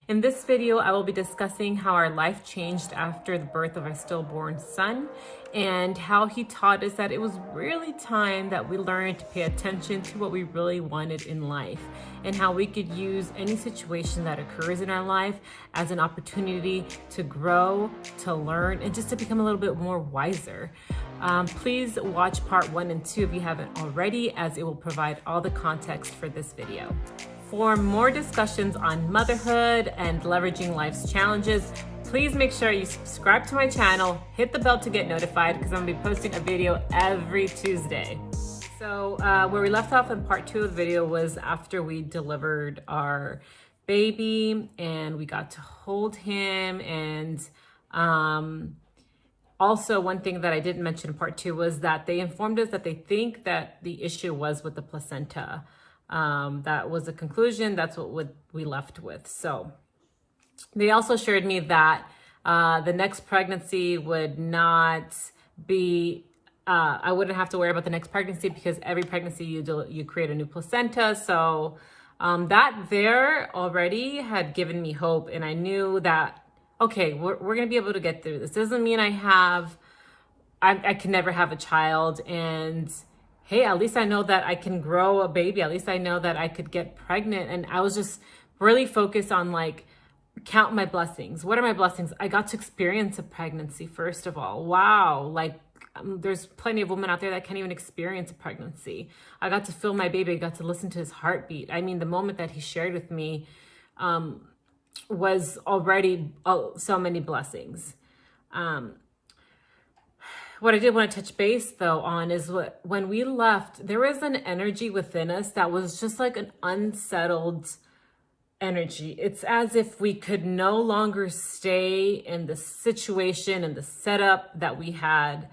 In this video, I will be discussing how our life changed after the birth of our stillborn son and how he taught us that it was really time that we learned to pay attention to what we really wanted in life and how we could use any situation that occurs in our life as an opportunity to grow, to learn, and just to become a little bit more wiser. Please watch part 1 and 2 if you haven't already, as it will provide all the context for this video. For more discussions on motherhood and leveraging life's challenges, please make sure you subscribe to my channel, hit the bell to get notified because I'm gonna be posting a video every Tuesday. So where we left off in part 2 of the video was after we delivered our baby and we got to hold him. And also one thing that I didn't mention in part 2 was that they informed us that they think that the issue was with the placenta. That was the conclusion. That's what we left with. So they also assured me that the next pregnancy would not be, I wouldn't have to worry about the next pregnancy because every pregnancy you create a new placenta. So that there already had given me hope, and I knew that, okay, we're going to be able to get through this. Doesn't mean I can never have a child, and hey, at least I know that I can grow a baby. At least I know that I could get pregnant. And I was just really focused on count my blessings. What are my blessings? I got to experience a pregnancy, first of all. Wow. There's plenty of women out there that can't even experience a pregnancy. I got to feel my baby. I got to listen to his heartbeat. I mean, the moment that he shared with me was already so many blessings. What I did want to touch base though on is when we left, there was an energy within us that was just like an unsettled energy. It's as if we could no longer stay in the situation and the setup that we had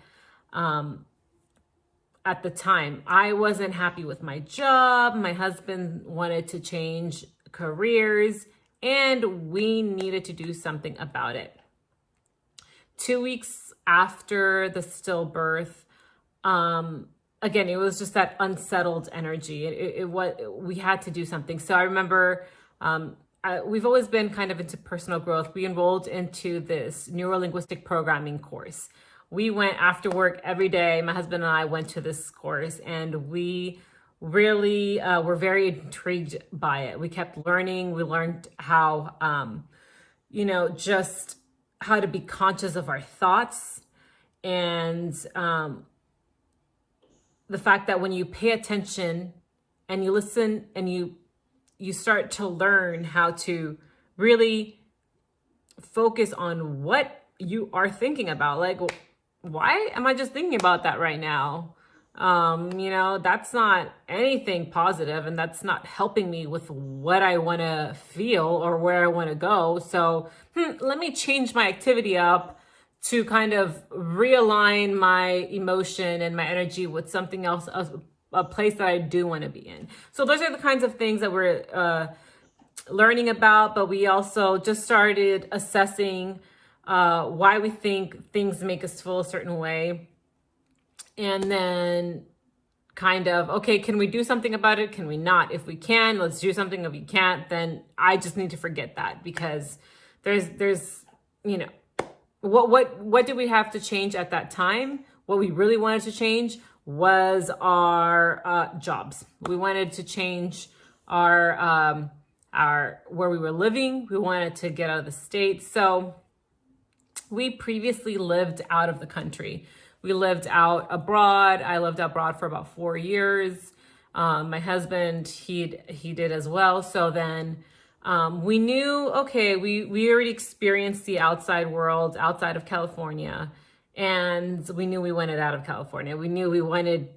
at the time. I wasn't happy with my job. My husband wanted to change careers, and we needed to do something about it. 2 weeks after the stillbirth, again, it was just that unsettled energy. We had to do something. So I remember we've always been kind of into personal growth. We enrolled into this neuro-linguistic programming course. We went after work every day. My husband and I went to this course, and we really were very intrigued by it. We kept learning. We learned how, just how to be conscious of our thoughts, and the fact that when you pay attention and you listen and you start to learn how to really focus on what you are thinking about. Why am I just thinking about that right now? That's not anything positive, and that's not helping me with what I want to feel or where I want to go. So let me change my activity up to kind of realign my emotion and my energy with something else, a place that I do want to be in. So those are the kinds of things that we're learning about, but we also just started assessing why we think things make us feel a certain way. And then kind of, okay, can we do something about it? Can we not? If we can, let's do something. If we can't, then I just need to forget that, because there's what did we have to change at that time? What we really wanted to change was our jobs. We wanted to change our where we were living. We wanted to get out of the state. So we previously lived out of the country. We lived out abroad. I lived abroad for about 4 years. My husband, he did as well. So then we knew, okay, we already experienced the outside world outside of California, and we knew we wanted out of California. We knew we wanted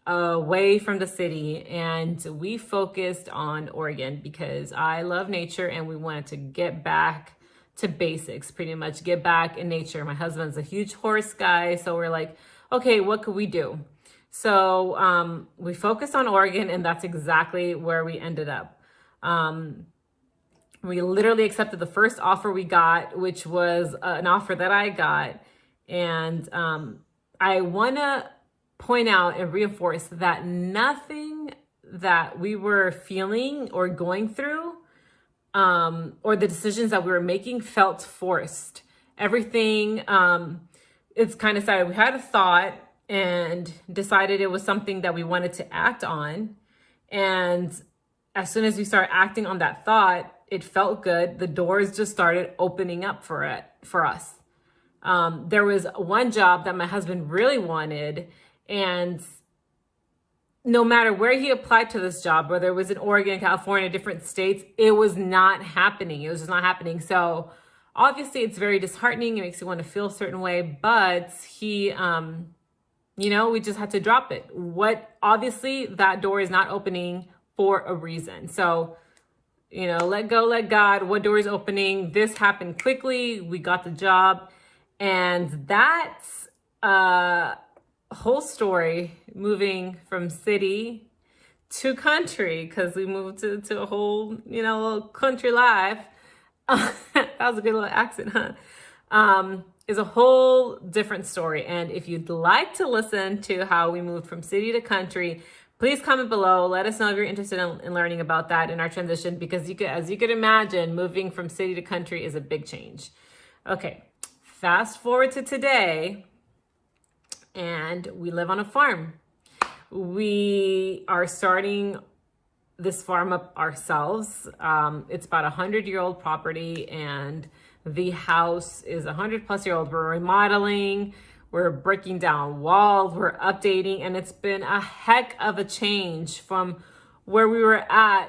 away from the city, and we focused on Oregon because I love nature, and we wanted to get back to basics, pretty much get back in nature. My husband's a huge horse guy, so we're like, okay, what could we do? So we focused on Oregon, and that's exactly where we ended up. We literally accepted the first offer we got, which was an offer that I got. And I want to point out and reinforce that nothing that we were feeling or going through or the decisions that we were making felt forced. Everything, it's kind of sad. We had a thought and decided it was something that we wanted to act on. And as soon as we started acting on that thought, it felt good. The doors just started opening up for us. There was one job that my husband really wanted, and no matter where he applied to this job, whether it was in Oregon, California, different states, it was not happening. It was just not happening. So obviously it's very disheartening. It makes you want to feel a certain way, but he, we just had to drop it. Obviously that door is not opening for a reason. So, let go, let God. What door is opening? This happened quickly. We got the job. And that's whole story, moving from city to country, because we moved to a whole, little country life. That was a good little accent, huh? Is a whole different story. And if you'd like to listen to how we moved from city to country, please comment below. Let us know if you're interested in learning about that in our transition, because as you could imagine, moving from city to country is a big change. Okay, fast forward to today, and we live on a farm. We are starting this farm up ourselves. It's about 100-year-old property, and the house is 100-plus-year-old. We're remodeling, we're breaking down walls, we're updating, and it's been a heck of a change from where we were at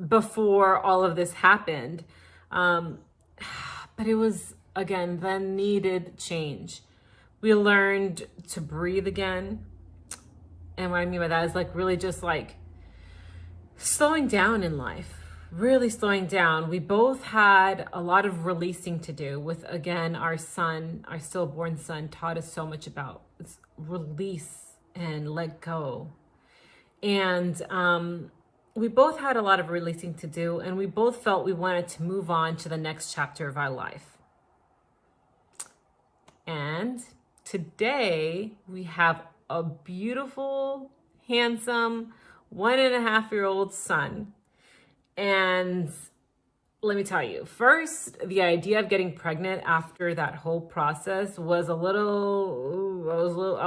before all of this happened. But it was, again, the needed change. We learned to breathe again. And what I mean by that is really just slowing down in life. Really slowing down. We both had a lot of releasing to do with, again, our son, our stillborn son, taught us so much about release and let go. And we both had a lot of releasing to do, and we both felt we wanted to move on to the next chapter of our life. And today we have a beautiful, handsome, 1.5-year-old son. And let me tell you, first, the idea of getting pregnant after that whole process was I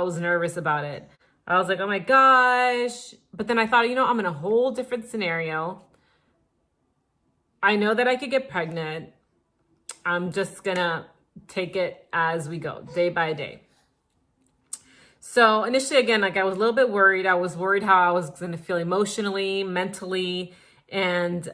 was nervous about it. I was like, oh my gosh. But then I thought, I'm in a whole different scenario. I know that I could get pregnant. I'm just gonna take it as we go, day by day. So initially, again, I was a little bit worried. I was worried how I was gonna feel emotionally, mentally, and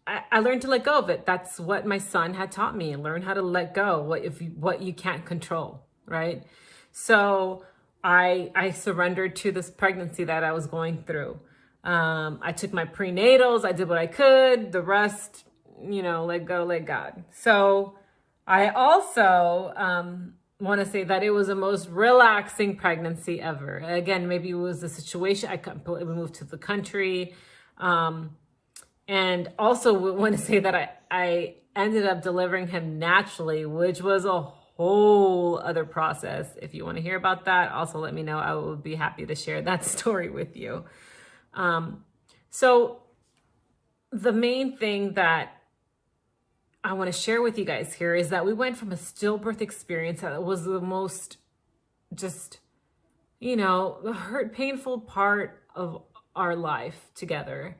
I learned to let go of it. That's what my son had taught me. Learn how to let go what you can't control, right? So I surrendered to this pregnancy that I was going through. I took my prenatals. I did what I could. The rest, let go, let God. So I also want to say that it was the most relaxing pregnancy ever. Again, maybe it was the situation. I completely moved to the country. And also want to say that I ended up delivering him naturally, which was a whole other process. If you want to hear about that, also let me know. I will be happy to share that story with you. So the main thing that I want to share with you guys here is that we went from a stillbirth experience that was the most the hurt, painful part of our life together.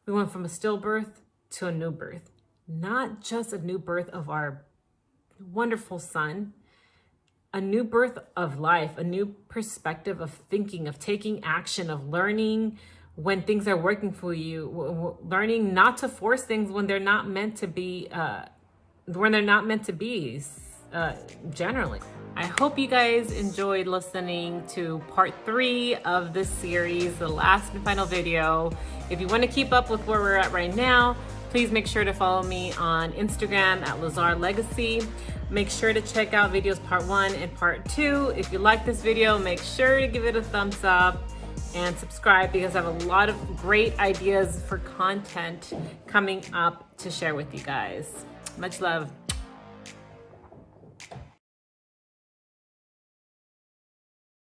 We went from a stillbirth to a new birth, not just a new birth of our wonderful son, a new birth of life, a new perspective of thinking, of taking action, of learning when things are working for you, learning not to force things when they're not meant to be, generally. I hope you guys enjoyed listening to part 3 of this series, the last and final video. If you want to keep up with where we're at right now, please make sure to follow me on Instagram at Lazar Legacy. Make sure to check out videos part 1 and part 2. If you like this video, make sure to give it a thumbs up and subscribe, because I have a lot of great ideas for content coming up to share with you guys. Much love.